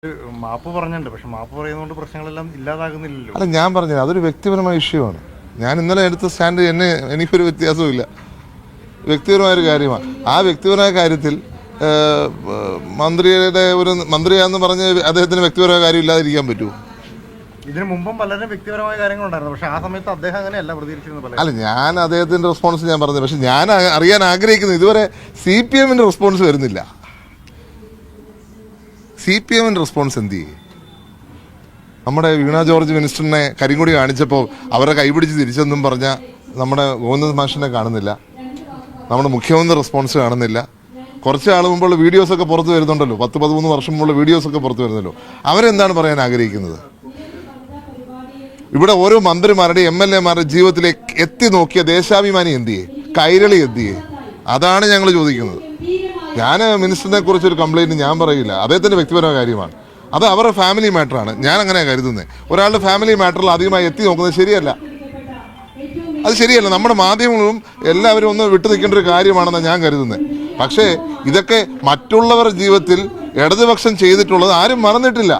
മാപ്പ് പറഞ്ഞിട്ടുണ്ട്. പക്ഷെ മാപ്പ് പറയുന്നതുകൊണ്ട് പ്രശ്നങ്ങളെല്ലാം ഇല്ലാതാകുന്നില്ലല്ലോ. അല്ല, ഞാൻ പറഞ്ഞത് അതൊരു വ്യക്തിപരമായ ഇഷ്യൂ ആണ്. ഞാൻ ഇന്നലെ എടുത്ത സ്റ്റാൻഡ് എനിക്കൊരു വ്യത്യാസവും വ്യക്തിപരമായൊരു കാര്യമാണ്. ആ വ്യക്തിപരമായ കാര്യത്തിൽ മന്ത്രിയുടെ ഒരു മന്ത്രിയാന്ന് പറഞ്ഞ് അദ്ദേഹത്തിന് വ്യക്തിപരമായ കാര്യം ഇല്ലാതിരിക്കാൻ പറ്റുമോ? ഇതിനു മുമ്പും പലരും വ്യക്തിപരമായ കാര്യങ്ങളുണ്ടായിരുന്നു. പക്ഷെ ആ സമയത്ത് അദ്ദേഹം അങ്ങനെയല്ല പ്രതികരിച്ചിരുന്നത്. അല്ല, ഞാൻ അദ്ദേഹത്തിന്റെ റെസ്പോൺസ് ഞാൻ പറഞ്ഞത്. പക്ഷെ ഞാൻ അറിയാൻ ആഗ്രഹിക്കുന്നത് ഇതുവരെ CPM റെസ്പോൺസ് വരുന്നില്ല. CPM റെസ്പോൺസ് എന്ത് ചെയ്യും? നമ്മുടെ വീണ ജോർജ് മിനിസ്റ്ററിനെ കരിങ്കൊടി കാണിച്ചപ്പോൾ അവരെ കൈപിടിച്ച് തിരിച്ചെന്നും പറഞ്ഞ നമ്മുടെ ഗോവിന്ദൻ മാഷിനെ കാണുന്നില്ല. നമ്മുടെ മുഖ്യമന്ത്രി റെസ്പോൺസ് കാണുന്നില്ല. കുറച്ച് ആൾ മുമ്പുള്ള വീഡിയോസൊക്കെ പുറത്ത് വരുന്നുണ്ടല്ലോ, 10-13 വർഷം മുമ്പുള്ള വീഡിയോസൊക്കെ പുറത്ത് വരുന്നല്ലോ. അവരെന്താണ് പറയാൻ ആഗ്രഹിക്കുന്നത്? ഇവിടെ ഓരോ മന്ത്രിമാരുടെയും MLA-മാരുടെ ജീവിതത്തിലേക്ക് എത്തി നോക്കിയ ദേശാഭിമാനി എന്തിയെ, കൈരളി എന്തിയെ? അതാണ് ഞങ്ങൾ ചോദിക്കുന്നത്. ഞാൻ മിനിസ്റ്ററിനെ കുറിച്ചൊരു കംപ്ലൈൻറ്റ് ഞാൻ പറയില്ല. അദ്ദേഹത്തിൻ്റെ വ്യക്തിപരമായ കാര്യമാണ്. അത് അവരുടെ ഫാമിലി മാറ്ററാണ്. ഞാൻ അങ്ങനെ കരുതുന്നത്. ഒരാളുടെ ഫാമിലി മാറ്ററിൽ അധികമായി എത്തി നോക്കുന്നത് ശരിയല്ല. അത് ശരിയല്ല. നമ്മുടെ മാധ്യമങ്ങളും എല്ലാവരും ഒന്ന് വിട്ടു നിൽക്കേണ്ട ഒരു കാര്യമാണെന്നാണ് ഞാൻ കരുതുന്നത്. പക്ഷേ ഇതൊക്കെ മറ്റുള്ളവരുടെ ജീവിതത്തിൽ ഇടതുപക്ഷം ചെയ്തിട്ടുള്ളത് ആരും മറന്നിട്ടില്ല.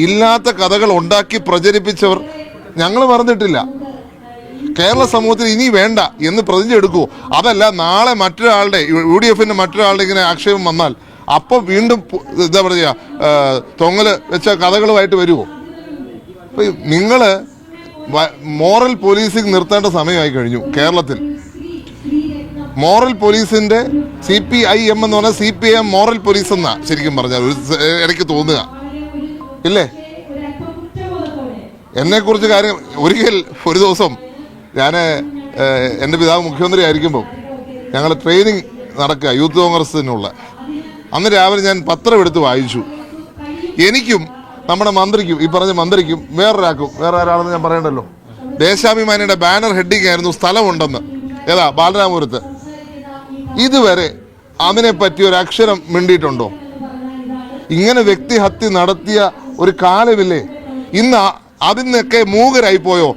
ഇല്ലാത്ത കഥകൾ ഉണ്ടാക്കി പ്രചരിപ്പിച്ചവർ ഞങ്ങൾ മറന്നിട്ടില്ല. കേരള സമൂഹത്തിൽ ഇനി വേണ്ട എന്ന് പ്രതിജ്ഞ എടുക്കുമോ? അതല്ല, നാളെ മറ്റൊരാളുടെ UDF-ന്റെ മറ്റൊരാളുടെ ഇങ്ങനെ ആക്ഷേപം വന്നാൽ അപ്പം വീണ്ടും എന്താ പറയുക, തൊങ്ങല് വെച്ച കഥകളുമായിട്ട് വരുമോ? അപ്പം നിങ്ങൾ മോറൽ പോലീസിങ് നിർത്തേണ്ട സമയമായി കഴിഞ്ഞു കേരളത്തിൽ. മോറൽ പോലീസിന്റെ CPIM എന്ന് പറഞ്ഞാൽ CPIM മോറൽ പോലീസ് എന്നാ ശരിക്കും പറഞ്ഞാൽ ഇടയ്ക്ക് തോന്നുക ഇല്ലേ? എന്നെക്കുറിച്ച് കാര്യം ഒരിക്കൽ ഒരു ദിവസം ഞാൻ എൻ്റെ പിതാവ് മുഖ്യമന്ത്രി ആയിരിക്കുമ്പോൾ ഞങ്ങൾ ട്രെയിനിങ് നടക്കുക യൂത്ത് കോൺഗ്രസിനുള്ള. അന്ന് രാവിലെ ഞാൻ പത്രം എടുത്ത് വായിച്ചു. എനിക്കും നമ്മുടെ മന്ത്രിക്കും, ഈ പറഞ്ഞ മന്ത്രിക്കും വേറെ ആരാണെന്ന് ഞാൻ പറയണ്ടല്ലോ, ദേശാഭിമാനിയുടെ ബാനർ ഹെഡിങ് ആയിരുന്നു സ്ഥലമുണ്ടെന്ന്. ഏതാ? ബാലരാമപുരത്ത്. ഇതുവരെ അതിനെപ്പറ്റി ഒരു അക്ഷരം മിണ്ടിയിട്ടുണ്ടോ? ഇങ്ങനെ വ്യക്തിഹത്യ നടത്തിയ ഒരു കാലമില്ലേ? ഇന്ന് അതിനൊക്കെ മൂകരായി പോയോ?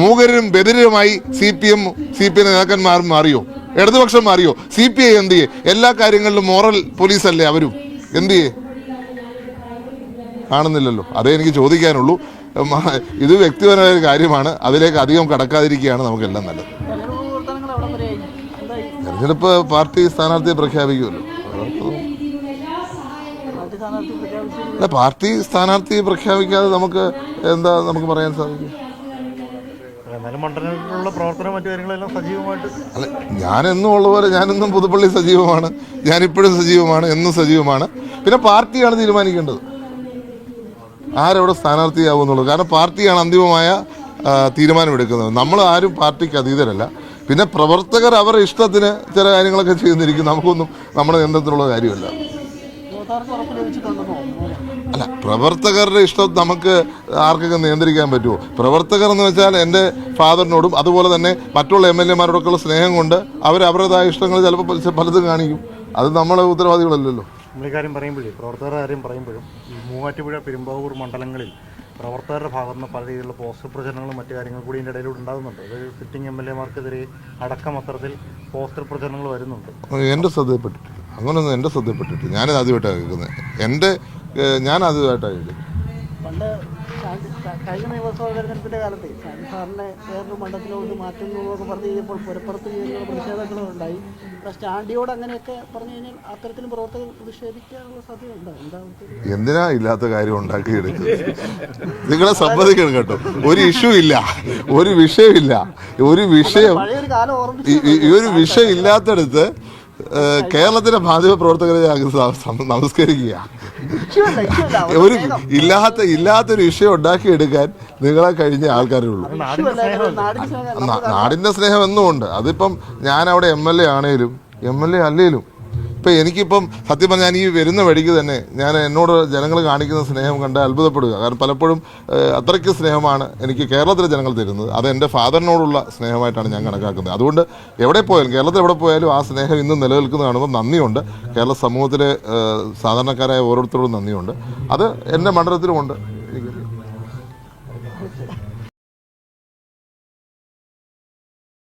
മൂകരും ബദിരരുമായി CPM നേതാക്കന്മാരും മാറിയോ? ഇടതുപക്ഷം മാറിയോ? CPI എന്ത് ചെയ്യേ? എല്ലാ കാര്യങ്ങളിലും മോറൽ പോലീസല്ലേ അവരും? എന്ത് ചെയ്യേ? കാണുന്നില്ലല്ലോ. അതേ എനിക്ക് ചോദിക്കാനുള്ളൂ. ഇത് വ്യക്തിപരമായ ഒരു കാര്യമാണ്. അതിലേക്ക് അധികം കടക്കാതിരിക്കുകയാണ് നമുക്കെല്ലാം നല്ലത്. തെരഞ്ഞെടുപ്പ് പാർട്ടി സ്ഥാനാർത്ഥിയെ പ്രഖ്യാപിക്കുമല്ലോ. അല്ല, പാർട്ടി സ്ഥാനാർത്ഥിയെ പ്രഖ്യാപിക്കാതെ നമുക്ക് എന്താ നമുക്ക് പറയാൻ സാധിക്കും? അല്ല, ഞാനെന്നും ഉള്ള പോലെ ഞാനെന്നും പുതുപ്പള്ളി സജീവമാണ്, ഞാനിപ്പോഴും സജീവമാണ്, എന്നും സജീവമാണ്. പിന്നെ പാർട്ടിയാണ് തീരുമാനിക്കേണ്ടത് ആരെവിടെ സ്ഥാനാർത്ഥിയാവും എന്നുള്ളത്. കാരണം പാർട്ടിയാണ് അന്തിമമായ തീരുമാനമെടുക്കുന്നത്. നമ്മൾ ആരും പാർട്ടിക്ക് അതീതരല്ല. പിന്നെ പ്രവർത്തകർ അവരുടെ ഇഷ്ടത്തിന് ചില കാര്യങ്ങളൊക്കെ ചെയ്യുന്നിരിക്കും. നമുക്കൊന്നും നമ്മുടെ നിയന്ത്രണത്തിലുള്ള കാര്യമല്ല. അല്ല, പ്രവർത്തകരുടെ ഇഷ്ടം നമുക്ക് ആർക്കൊക്കെ നിയന്ത്രിക്കാൻ പറ്റുമോ? പ്രവർത്തകർ എന്ന് വെച്ചാൽ എൻ്റെ ഫാദറിനോടും അതുപോലെ തന്നെ മറ്റുള്ള MLA-മാരോടൊക്കെയുള്ള സ്നേഹം കൊണ്ട് അവരുടേതായ ഇഷ്ടങ്ങൾ ചിലപ്പോൾ പലതും കാണിക്കും. അത് നമ്മളെ ഉത്തരവാദികളല്ലല്ലോ. കാര്യം പറയുമ്പോഴേ പ്രവർത്തകരുടെ കാര്യം പറയുമ്പോഴും ഈ മൂവാറ്റുപുഴ, പെരുമ്പാവൂർ മണ്ഡലങ്ങളിൽ പ്രവർത്തകരുടെ ഭാഗത്ത് നിന്ന് പല രീതിയിലുള്ള പോസ്റ്റർ പ്രചരണങ്ങളും മറ്റു കാര്യങ്ങളും കൂടി ഇതിൻ്റെ ഇടയിലൂടെ ഉണ്ടാകുന്നുണ്ട്. അത് സിറ്റിംഗ് MLA-മാർക്കെതിരെ അടക്കം അത്തരത്തിൽ പോസ്റ്റർ പ്രചരണങ്ങൾ വരുന്നുണ്ട്. എൻ്റെ ശ്രദ്ധയിൽപ്പെട്ടിട്ടില്ല. അങ്ങനെയൊന്നും എൻ്റെ ശ്രദ്ധയിൽപ്പെട്ടിട്ടില്ല. ഞാനത് ആദ്യമായിട്ടാണ് കേൾക്കുന്നത്. ഞാൻ ആദ്യമായിട്ടാണ് കേൾക്കുന്നത്. പണ്ട് കഴിഞ്ഞ നിയമസഭാ തെരഞ്ഞെടുപ്പിൻ്റെ കാലത്ത് സാറിനെ വേറൊരു മണ്ഡലത്തിലോട്ട് മാറ്റുന്നതൊക്കെ പറഞ്ഞു കഴിഞ്ഞപ്പോൾ പുരപ്പുറത്ത് ചെയ്യുന്ന പ്രതിഷേധങ്ങളും ഉണ്ടായി. സ്റ്റാൻഡിയോട് അങ്ങനെയൊക്കെ പറഞ്ഞു കഴിഞ്ഞാൽ അത്തരത്തിലും പ്രവർത്തകർ പ്രതിഷേധിക്കാനുള്ള സാധ്യതയുണ്ടോ? എന്തിനാ ഇല്ലാത്ത കാര്യം ഉണ്ടാക്കിയെടുക്കുന്നത്? നിങ്ങളെ സമ്മതിക്കണം കേട്ടോ. ഒരു ഇഷ്യൂ ഇല്ല, ഒരു വിഷയമില്ല. ഈ ഒരു വിഷയം ഇല്ലാത്തടുത്ത് കേരളത്തിലെ മാധ്യമ പ്രവർത്തകരെ നമസ്കരിക്കുക. ഇല്ലാത്തൊരു വിഷയം ഉണ്ടാക്കിയെടുക്കാൻ നിങ്ങളെ കഴിഞ്ഞ ആൾക്കാരേ ഉള്ളൂ. നാടിന്റെ സ്നേഹം എന്നും ഉണ്ട്. അതിപ്പം ഞാൻ അവിടെ MLA ആണേലും MLA അല്ലേലും ഇപ്പം എനിക്കിപ്പം സത്യം പറഞ്ഞാൽ ഈ വരുന്ന വഴിക്ക് തന്നെ ഞാൻ എന്നോട് ജനങ്ങൾ കാണിക്കുന്ന സ്നേഹം കണ്ട് അത്ഭുതപ്പെടുക. കാരണം പലപ്പോഴും അത്രയ്ക്ക് സ്നേഹമാണ് എനിക്ക് കേരളത്തിലെ ജനങ്ങൾ തരുന്നത്. അത് എൻ്റെ ഫാദറിനോടുള്ള സ്നേഹമായിട്ടാണ് ഞാൻ കണക്കാക്കുന്നത്. അതുകൊണ്ട് എവിടെ പോയാലും, കേരളത്തിൽ എവിടെ പോയാലും ആ സ്നേഹം ഇന്നും നിലനിൽക്കുന്ന കാണുമ്പോൾ നന്ദിയുണ്ട്. കേരള സമൂഹത്തിലെ സാധാരണക്കാരായ ഓരോരുത്തരോടും നന്ദിയുണ്ട്. അത് എൻ്റെ മണ്ഡലത്തിലുമുണ്ട്.